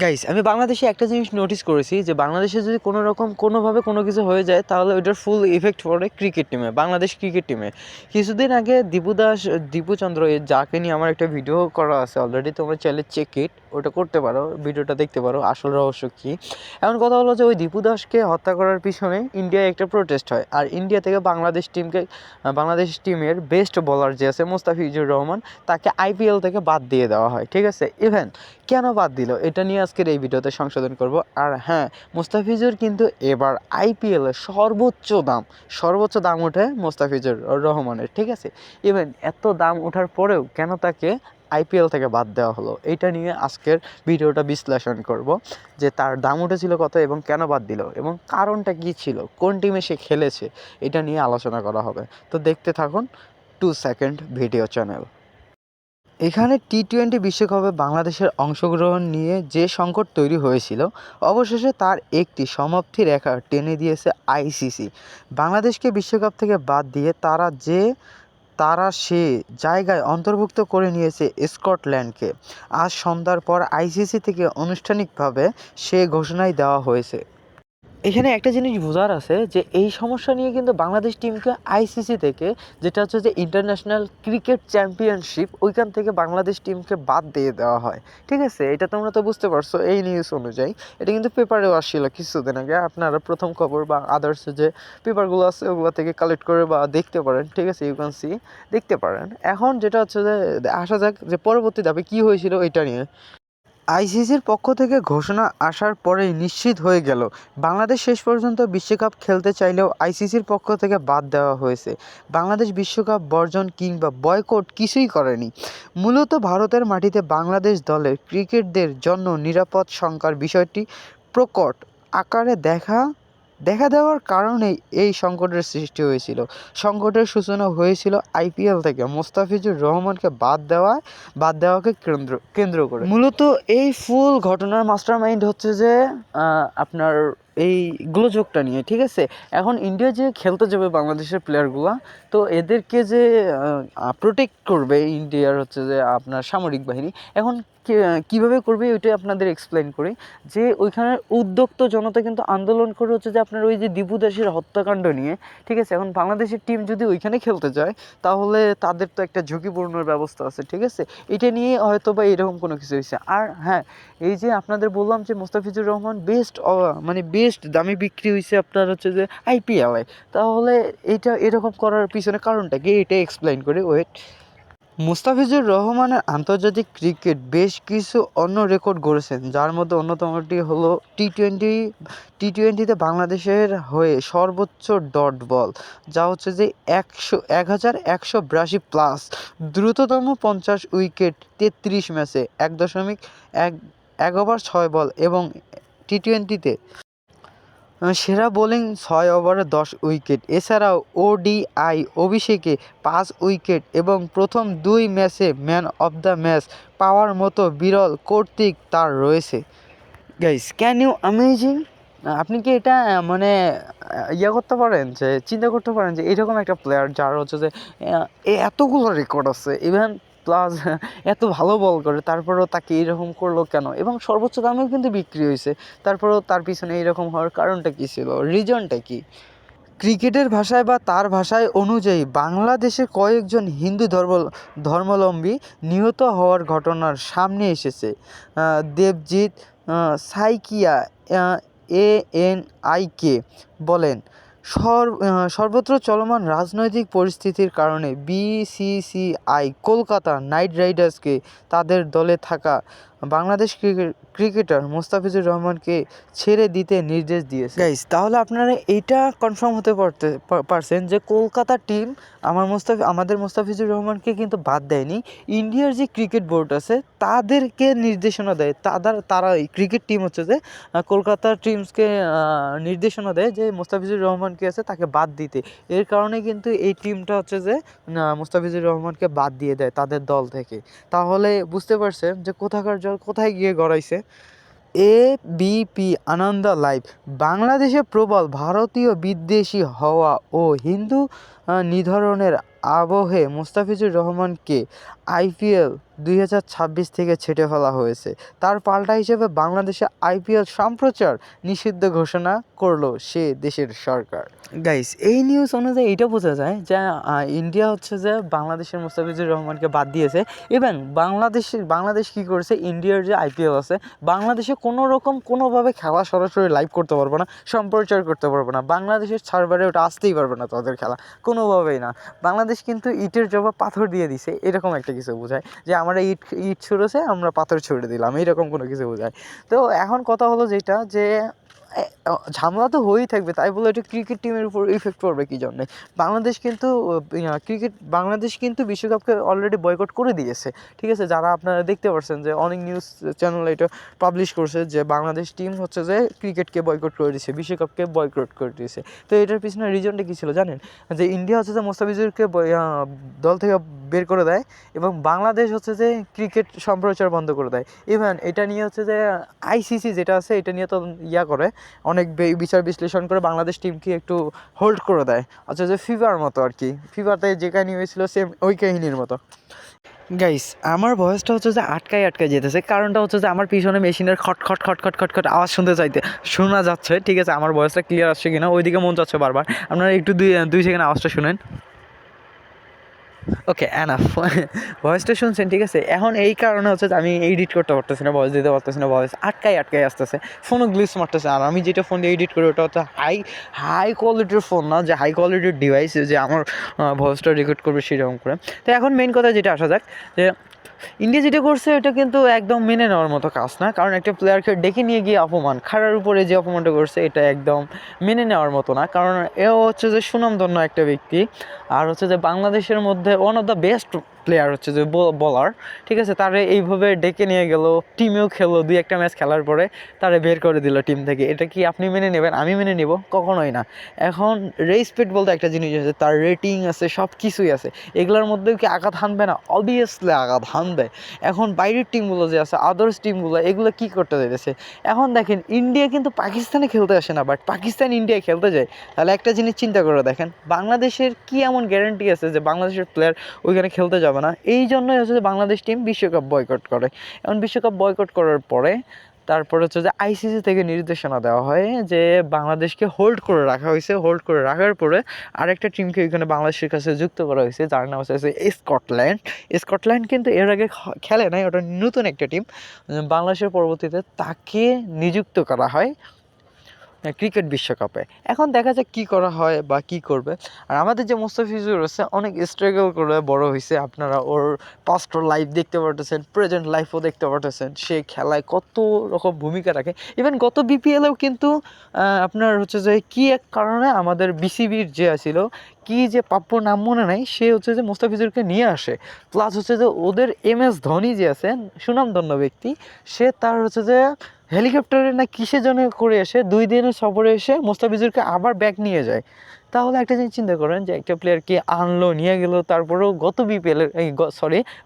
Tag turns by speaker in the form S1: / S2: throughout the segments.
S1: Guys, আমি বাংলাদেশে একটা জিনিস নোটিস করেছি যে বাংলাদেশে যদি কোনো রকম কোনোভাবে কোনো কিছু হয়ে যায় তাহলে ওইটার ফুল ইফেক্ট পড়ে ক্রিকেট টিমে, বাংলাদেশ ক্রিকেট টিমে। কিছুদিন আগে দীপুচন্দ্র যাকে নিয়ে আমার একটা ভিডিও করা আছে অলরেডি, তোমরা চাইলে চেক ইট, ওটা করতে পারো, ভিডিওটা দেখতে পারো আসল রহস্য কী। এমন কথা হলো যে ওই দীপু দাসকে হত্যা করার পিছনে ইন্ডিয়ায় একটা প্রোটেস্ট হয়, আর ইন্ডিয়া থেকে বাংলাদেশ টিমের বেস্ট বোলার যে আছে মোস্তাফিজুর রহমান, তাকে আইপিএল থেকে বাদ দিয়ে দেওয়া হয়। ঠিক আছে, ইভেন কেন বাদ দিল এটা নিয়ে আজকের এই ভিডিওতে সংশোধন করব। আর হ্যাঁ, মুস্তাফিজুর কিন্তু এবার আইপিএলে সর্বোচ্চ দাম ওঠে মুস্তাফিজুর রহমানের। ঠিক আছে, ইভেন এত দাম ওঠার পরেও কেন তাকে আইপিএল থেকে বাদ দেওয়া হলো, এইটা নিয়ে আজকের ভিডিওটা বিশ্লেষণ করব যে তার দাম উঠেছিল কত এবং কেন বাদ দিল এবং কারণটা কী ছিল, কোন টিমে সে খেলেছে, এটা নিয়ে আলোচনা করা হবে। তো দেখতে থাকুন 2 সেকেন্ড ভিডিও চ্যানেল। এখানে টি-20 বিশ্বকাপে বাংলাদেশের অংশগ্রহণ নিয়ে যে সংকট তৈরি হয়েছিল, অবশেষে তার একটি সমাপ্তি রেখা টেনে দিয়েছে আইসিসি। বাংলাদেশকে বিশ্বকাপ থেকে বাদ দিয়ে তারা সে জায়গায় অন্তর্ভুক্ত করে নিয়েছে স্কটল্যান্ডকে। আজ সন্ধ্যার পর আইসিসি থেকে আনুষ্ঠানিকভাবে সে ঘোষণাই দেওয়া হয়েছে। এখানে একটা জিনিস বোঝার আছে যে এই সমস্যা নিয়ে কিন্তু বাংলাদেশ টিমকে আইসিসি থেকে, যেটা হচ্ছে যে ইন্টারন্যাশনাল ক্রিকেট চ্যাম্পিয়নশিপ, ওইখান থেকে বাংলাদেশ টিমকে বাদ দিয়ে দেওয়া হয়। ঠিক আছে, এটা তোমরা তো বুঝতে পারছো এই নিউজ অনুযায়ী। এটা কিন্তু পেপারেও আসছিল কিছুদিন আগে, আপনারা প্রথম খবর বা আদার্স যে পেপারগুলো আছে ওগুলো থেকে কালেক্ট করে বা দেখতে পারেন। ঠিক আছে, ইউ ক্যান সি, দেখতে পারেন। এখন যেটা হচ্ছে যে আসা যাক যে পরবর্তী ধাপে কী হয়েছিল এটা নিয়ে। আইসিসির পক্ষ থেকে ঘোষণা আসার পরেই নিশ্চিত হয়ে গেল বাংলাদেশ শেষ পর্যন্ত বিশ্বকাপ খেলতে চাইলেও আইসিসির পক্ষ থেকে বাদ দেওয়া হয়েছে। বাংলাদেশ বিশ্বকাপ বর্জন কিংবা বয়কট কিছুই করেনি। মূলত ভারতের মাটিতে বাংলাদেশ দলের ক্রিকেটারদের জন্য নিরাপদ শঙ্কার বিষয়টি প্রকট আকারে দেখা দেওয়ার কারণেই এই সংকটের সৃষ্টি হয়েছিল। সংকটের সূচনা হয়েছিল আইপিএল থেকে মোস্তাফিজুর রহমানকে বাদ দেওয়াকে কেন্দ্র করে। মূলত এই ফুল ঘটনার মাস্টারমাইন্ড হচ্ছে যে আপনার এই গোলযোগটা নিয়ে। ঠিক আছে, এখন ইন্ডিয়া যে খেলতে যাবে বাংলাদেশের প্লেয়ারগুলো, তো এদেরকে যে প্রোটেক্ট করবে ইন্ডিয়ার হচ্ছে যে আপনার সামরিক বাহিনী, এখন কীভাবে করবে ওইটাই আপনাদের এক্সপ্লেন করি। যে ওইখানের উদ্যোক্ত জনতা কিন্তু আন্দোলন করে হচ্ছে যে আপনার ওই যে দীপু দাসের হত্যাকাণ্ড নিয়ে। ঠিক আছে, এখন বাংলাদেশের টিম যদি ওইখানে খেলতে যায় তাহলে তাদের তো একটা ঝুঁকিপূর্ণ ব্যবস্থা আছে। ঠিক আছে, এটা নিয়ে হয়তো বা এরকম কোনো কিছু হয়েছে। আর হ্যাঁ, এই যে আপনাদের বললাম যে মোস্তাফিজুর রহমান বেস্ট দামে বিক্রি হয়েছে আপনার হচ্ছে যে আইপিএলে, তাহলে এইটা এরকম করার পিছনে কারণটা কি এটা এক্সপ্লেন করি, ওয়েট। মুস্তাফিজুর রহমানের আন্তর্জাতিক ক্রিকেট বেশ কিছু অন্য রেকর্ড গড়েছেন, যার মধ্যে অন্যতমটি হলো টি টোয়েন্টিতে বাংলাদেশের হয়ে সর্বোচ্চ ডট বল, যা হচ্ছে যে 1182 প্লাস, দ্রুততম 50 উইকেট 33 ম্যাচে 1.1 ওভার 6 বল এবং টি-20তে সেরা বোলিং 6 ওভারে 10 উইকেট। এছাড়াও ওডিআই অভিষেকে 5 উইকেট এবং প্রথম 2 ম্যাচে ম্যান অব দ্য ম্যাচ পাওয়ার মতো বিরল কৌতুক তার রয়েছে। Guys, can you amazing? আপনি কি এটা মানে করতে পারেন, যে চিন্তা করতে পারেন যে এরকম একটা প্লেয়ার যার হচ্ছে যে এতগুলো রেকর্ড আছে, ইভেন প্লাস এত ভালো বল করে, তারপরেও তাকে এরকম করলো কেন? এবং সর্বোচ্চ দামেও কিন্তু বিক্রি হয়েছে, তারপরেও তার পিছনে এরকম হওয়ার কারণটা কী ছিল, রিজনটা কী? ক্রিকেটের ভাষায় বা তার ভাষায় অনুযায়ী বাংলাদেশের কয়েকজন হিন্দু ধর্মাবলম্বী নিহত হওয়ার ঘটনার সামনে এসেছে। দেবজিৎ সাইকিয়া এএনআইকে বলেন, সর্বত্র চলমান রাজনৈতিক পরিস্থিতির কারণে বিসিসিআই কলকাতা নাইট রাইডার্সকে তাদের দলে থাকা বাংলাদেশ ক্রিকেটার মোস্তাফিজুর রহমানকে ছেড়ে দিতে নির্দেশ দিয়েছে। গাইস, তাহলে আপনারা এইটা কনফার্ম হতে পারছেন যে কলকাতা টিম আমাদের মোস্তাফিজুর রহমানকে কিন্তু বাদ দেয়নি। ইন্ডিয়ার যে ক্রিকেট বোর্ড আছে তাদেরকে নির্দেশনা দেয়, তারা এই ক্রিকেট টিম হচ্ছে যে কলকাতা টিমসকে নির্দেশনা দেয় যে মোস্তাফিজুর রহমানকে আছে তাকে বাদ দিতে। এর কারণে কিন্তু এই টিমটা হচ্ছে যে মোস্তাফিজুর রহমানকে বাদ দিয়ে দেয় তাদের দল থেকে। তাহলে বুঝতে পারছেন যে কোথাকার জল কোথায় গিয়ে গড়াইছে। এবিপি আনন্দ লাইভ, বাংলাদেশে প্রবল ভারতীয় বিদ্বেষী হওয়া ও হিন্দু নিধনের আবহে মুস্তাফিজুর রহমানকে আইপিএল 2026 থেকে ছেঁটে ফেলা হয়েছে। তার পাল্টা হিসেবে বাংলাদেশে আইপিএল সম্প্রচার নিষিদ্ধ ঘোষণা করলো সে দেশের সরকার। গাইস, এই নিউজ অনুযায়ী এটা বোঝা যায় যে ইন্ডিয়া হচ্ছে যে বাংলাদেশের মুস্তাফিজুর রহমানকে বাদ দিয়েছে এবং বাংলাদেশ কী করেছে, ইন্ডিয়ার যে আইপিএল আছে বাংলাদেশে কোনোভাবে খেলা সরাসরি লাইভ করতে পারবো না, সম্প্রচার করতে পারবো না, বাংলাদেশের সার্ভারে ওটা আসতেই পারবে না তাদের খেলা, কোনোভাবেই না। বাংলাদেশ কিন্তু ইটের জবাব পাথর দিয়ে দিছে, এরকম একটা কিছু বোঝায় যে আমরা ইট ছুঁড়েছে আমরা পাথর ছুঁড়ে দিলাম, এইরকম কোনো কিছু বোঝায়। তো এখন কথা হলো যেটা যে ঝামেলা তো হয়েই থাকবে, তাই বলে এটা ক্রিকেট টিমের উপর ইফেক্ট পড়বে কী জন্যে? বাংলাদেশ কিন্তু বিশ্বকাপকে অলরেডি বয়কট করে দিয়েছে, ঠিক আছে? যারা আপনারা দেখতে পাচ্ছেন যে অনেক নিউজ চ্যানেল এটা পাবলিশ করছে যে বাংলাদেশ টিম হচ্ছে যে ক্রিকেটকে বয়কট করে দিয়েছে, বিশ্বকাপকে বয়কট করে দিয়েছে। তো এটার পিছনে রিজনটা কী ছিল জানেন? যে ইন্ডিয়া হচ্ছে যে মুস্তাফিজুরকে দল থেকে বের করে দেয় এবং বাংলাদেশ হচ্ছে যে ক্রিকেট সম্প্রচার বন্ধ করে দেয়। ইভেন এটা নিয়ে হচ্ছে যে আইসিসি যেটা আছে এটা নিয়ে তো করে অনেক বিচার বিশ্লেষণ করে বাংলাদেশ টিমকে একটু হোল্ড করে দেয়, আচ্ছা যে ফিফার মতো আর কি, ফিফাতে যে কাহিনী হয়েছিল সেম ওই কাহিনীর মতো। গাইস, আমার ভয়েসটা হচ্ছে যে আটকায় যেতেছে, কারণটা হচ্ছে যে আমার পিছনে মেশিনের খট খট খট খট খট খট আওয়াজ শোনা যাচ্ছে, ঠিক আছে? আমার ভয়েসটা ক্লিয়ার আসছে কিনা ওইদিকে মন যাচ্ছে বারবার, আপনারা একটু দুই সেকেন্ড আওয়াজটা শুনেন। ওকে, অ্যানাফ। ভয়েসটা শুনছেন, ঠিক আছে? এখন এই কারণে হচ্ছে যে আমি এডিট করতে পারতেছি না, ভয়েস দিতে পারতেছি না, ভয়েস আটকায় আসতেছে, ফোনও গ্লিচ মারতেছে। আর আমি যেটা ফোন দিয়ে এডিট করি ওটা হচ্ছে হাই কোয়ালিটির ফোন না, যে হাই কোয়ালিটির ডিভাইস যে আমার ভয়েসটা রেকর্ড করবে সেরকম করে। তো এখন মেন কথা যেটা আসা যাক, যে ইন্ডিয়া যেটা করছে এটা কিন্তু একদম মেনে নেওয়ার মতো কাজ না, কারণ একটা প্লেয়ারকে ডেকে নিয়ে গিয়ে অপমান, খাড়ার উপরে যে অপমানটা করছে এটা একদম মেনে নেওয়ার মতো না, কারণ এও হচ্ছে যে সুনামধন্য একটা ব্যক্তি, আর হচ্ছে যে বাংলাদেশের মধ্যে one of the best player হচ্ছে যে বলার, ঠিক আছে? তারে এইভাবে ডেকে নিয়ে গেল, টিমেও খেলো, 2-1 ম্যাচ খেলার পরে তারে বের করে দিল টিম থেকে, এটা কি আপনি মেনে নেবেন? আমি মেনে নেব? কখনোই না। এখন রেসপেক্ট বলতে একটা জিনিস আছে, তার রেটিং আছে, সব কিছুই আছে, এগুলোর মধ্যেও কি আঘাত হানবে না? অবভিয়াসলি আঘাত হানবে। এখন বাইরের টিমগুলো যে আছে, আদার্স টিমগুলো, এগুলো কী করতে চাইতেছে? এখন দেখেন, ইন্ডিয়া কিন্তু পাকিস্তানে খেলতে আসে না, বাট পাকিস্তান ইন্ডিয়ায় খেলতে যায়। তাহলে একটা জিনিস চিন্তা করে দেখেন, বাংলাদেশের কি এমন গ্যারান্টি আছে যে বাংলাদেশের প্লেয়ার ওইখানে খেলতে যাবে না? এই জন্যই হচ্ছে যে বাংলাদেশ টিম বিশ্বকাপ বয়কট করে। এখন বিশ্বকাপ বয়কট করার পরে তারপরে হচ্ছে যে আইসিসি থেকে নির্দেশনা দেওয়া হয় যে বাংলাদেশকে হোল্ড করে রাখা হয়েছে, হোল্ড করে রাখার পরে আরেকটা টিমকে ওইখানে বাংলাদেশের কাছে যুক্ত করা হয়েছে, যার নাম হচ্ছে স্কটল্যান্ড কিন্তু এর আগে খেলে নাই, ওটা নতুন একটা টিম। বাংলাদেশের পরবর্তীতে তাকে নিযুক্ত করা হয় ক্রিকেট বিশ্বকাপে। এখন দেখা যাক কী করা হয় বা কী করবে। আর আমাদের যে মুস্তাফিজুর আছে অনেক স্ট্রাগল করে বড় হয়েছে, আপনারা ওর পাস্ট লাইফ দেখতে পারতেছেন, প্রেজেন্ট লাইফও দেখতে পারতেছেন, সে খেলায় কত রকম ভূমিকা রাখে। ইভেন গত বিপিএলেও কিন্তু আপনার হচ্ছে যে কী এক কারণে আমাদের বিসিবির যে ছিল, কি যে প্রাপ্য নাম মনে নাই, সে হচ্ছে যে মুস্তাফিজুরকে নিয়ে আসে, প্লাস হচ্ছে যে ওদের MS ধোনি যে আছেন সুনামধন্য ব্যক্তি, সে তার হচ্ছে যে হেলিকপ্টারে না কিসে জন্য করে এসে 2 দিনের সফরে এসে মুস্তাফিজুরকে আবার ব্যাক নিয়ে যায়। তাহলে একটা জিনিস চিন্তা করেন যে একটা প্লেয়ারকে আনলো, নিয়ে গেল, তারপরেও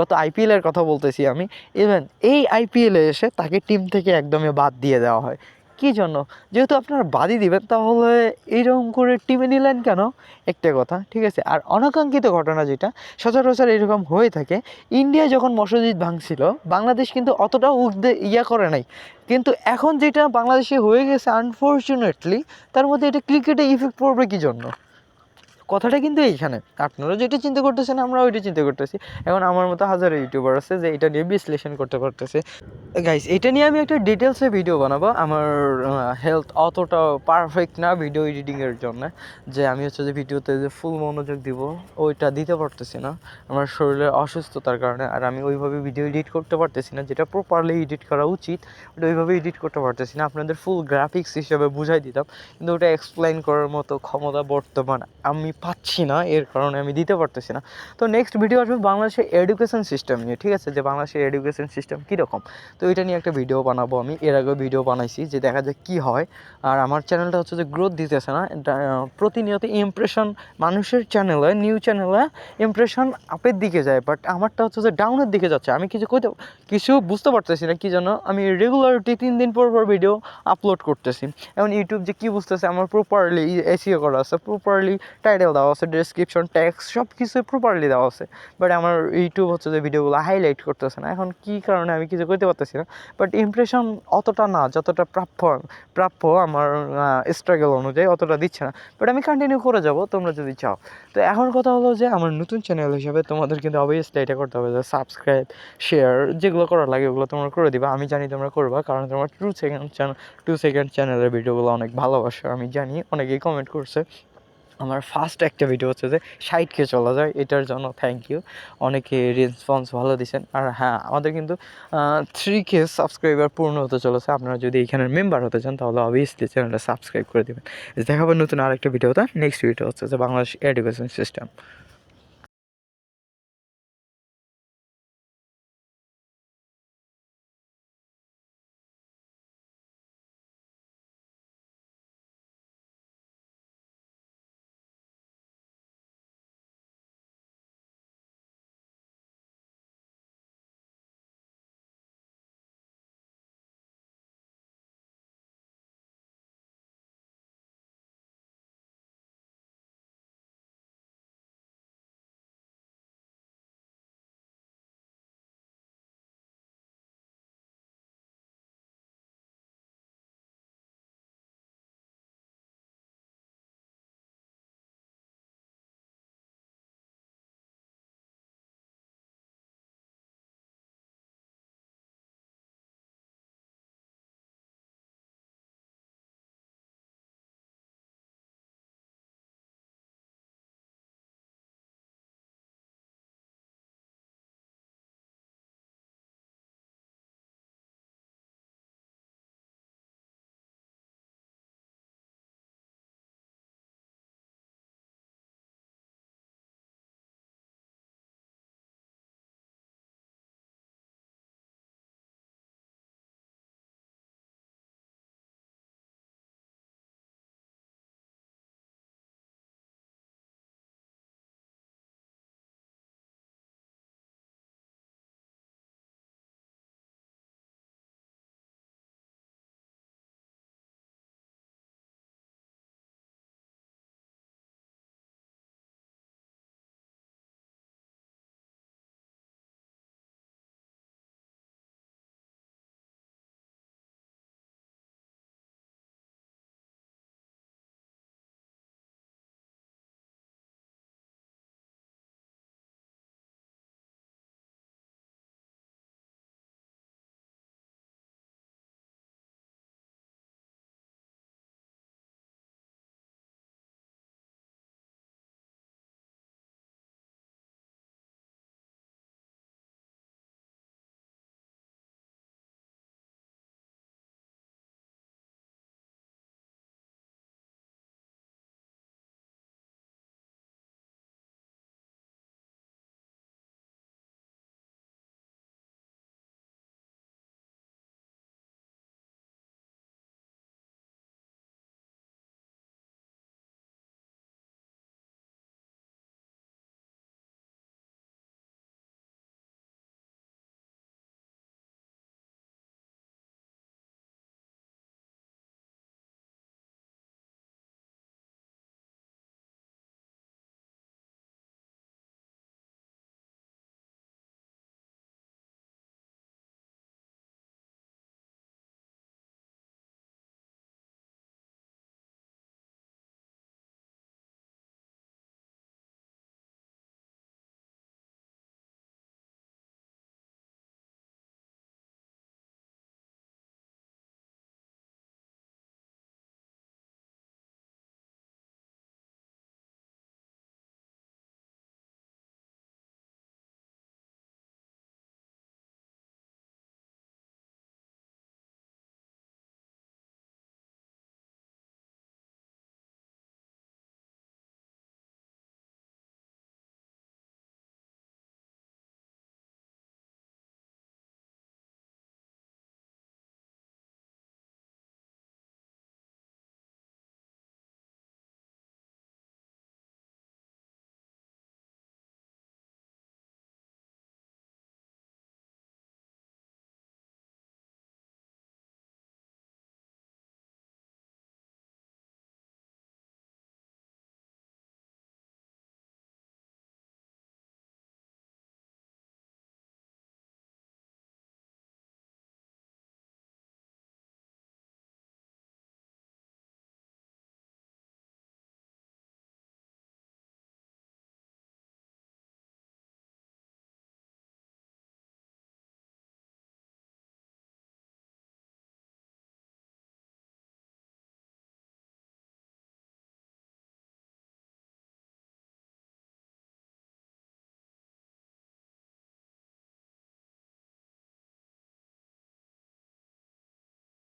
S1: গত আইপিএলের কথা বলতেছি আমি, ইভেন এই আইপিএলে এসে তাকে টিম থেকে একদমই বাদ দিয়ে দেওয়া হয়। কী জন্য? যেহেতু আপনারা বাদই দিবেন, তাহলে এইরকম করে টিমে নিলেন কেন? একটা কথা, ঠিক আছে? আর অনাকাঙ্ক্ষিত ঘটনা যেটা সচরাচর এরকম হয়ে থাকে, ইন্ডিয়া যখন মসজিদ ভাঙছিল বাংলাদেশ কিন্তু অতটাও করে নাই, কিন্তু এখন যেটা বাংলাদেশে হয়ে গেছে আনফর্চুনেটলি, তার মধ্যে এটা ক্রিকেটে ইফেক্ট পড়বে কী জন্য? কথাটা কিন্তু এইখানে, আপনারা যেটা চিন্তা করতেছেন আমরা ওইটা চিন্তা করতেছি। এখন আমার মতো হাজারো ইউটিউবার আছে যে এটা নিয়ে বিশ্লেষণ করতে পারতেছে। গাইস, এটা নিয়ে আমি একটা ডিটেলসে ভিডিও বানাবো। আমার হেলথ অতটা পারফেক্ট না ভিডিও এডিটিংয়ের জন্য, যে আমি হচ্ছে যে ভিডিওতে যে ফুল মনোযোগ দিব ওইটা দিতে পারতেছি না আমার শরীরের অসুস্থতার কারণে। আর আমি ওইভাবে ভিডিও এডিট করতে পারতেছি না, যেটা প্রপারলি এডিট করা উচিত ওটা ওইভাবে এডিট করতে পারতেছি না। আপনাদের ফুল গ্রাফিক্স হিসেবে বুঝাই দিতাম, কিন্তু ওটা এক্সপ্লেন করার মতো ক্ষমতা বর্তমান আমি পাচ্ছি না, এর কারণে আমি দিতে পারতেছি না। তো নেক্সট ভিডিও আসবে বাংলাদেশের এডুকেশন সিস্টেম নিয়ে, ঠিক আছে? যে বাংলাদেশের এডুকেশন সিস্টেম কীরকম, তো এটা নিয়ে একটা ভিডিও বানাবো। আমি এর আগেও ভিডিও বানাইছি, যে দেখা যায় কী হয়। আর আমার চ্যানেলটা হচ্ছে যে গ্রোথ দিতেছে না, প্রতিনিয়ত ইমপ্রেশন, মানুষের চ্যানেলে নিউ চ্যানেলে ইমপ্রেশন আপের দিকে যায়, বাট আমারটা হচ্ছে যে ডাউনের দিকে যাচ্ছে। আমি কিছু বুঝতে পারতেছি না, কি যেন আমি রেগুলারিটি 3 দিন পর ভিডিও আপলোড করতেছি। এখন ইউটিউব যে কী বুঝতেছে আমার প্রপারলি এসইও করা আছে, প্রপারলি টাইটেল দেওয়া আছে, ডেসক্রিপশন, টেক্সট সব কিছু প্রপারলি দেওয়া আছে, বাট আমার ইউটিউব হচ্ছে যে ভিডিওগুলো হাইলাইট করতেছে না। এখন কী কারণে আমি কিছু করতে পারতেছি না, বাট ইমপ্রেশন অতটা না যতটা প্রাপ্য আমার স্ট্রাগল অনুযায়ী অতটা দিচ্ছে না, বাট আমি কন্টিনিউ করে যাব তোমরা যদি চাও। তো এখন কথা হলো যে আমার নতুন চ্যানেল হিসাবে তোমাদের কিন্তু অবভিয়াসলি এটা করতে হবে যে সাবস্ক্রাইব, শেয়ার, যেগুলো করার লাগে ওগুলো তোমরা করে দিবা। আমি জানি তোমরা করবা, কারণ তোমার 2 সেকেন্ড চ্যানেলের ভিডিওগুলো অনেক ভালোবাসো, আমি জানি। অনেকেই কমেন্ট করছে। আমার ফার্স্ট একটা ভিডিও হচ্ছে যে 60K চলা যায়, এটার জন্য থ্যাংক ইউ। অনেকে রেসপন্স ভালো দিচ্ছেন। আর হ্যাঁ, আমাদের কিন্তু 3K সাবস্ক্রাইবার পূর্ণ হতে চলেছে। আপনারা যদি এখানের মেম্বার হতে চান তাহলে অবভিয়াসলি চ্যানেলটা সাবস্ক্রাইব করে দেবেন। দেখা হবে নতুন আরেকটা ভিডিওতে। নেক্সট ভিডিও হচ্ছে যে বাংলাদেশ এডুকেশন সিস্টেম।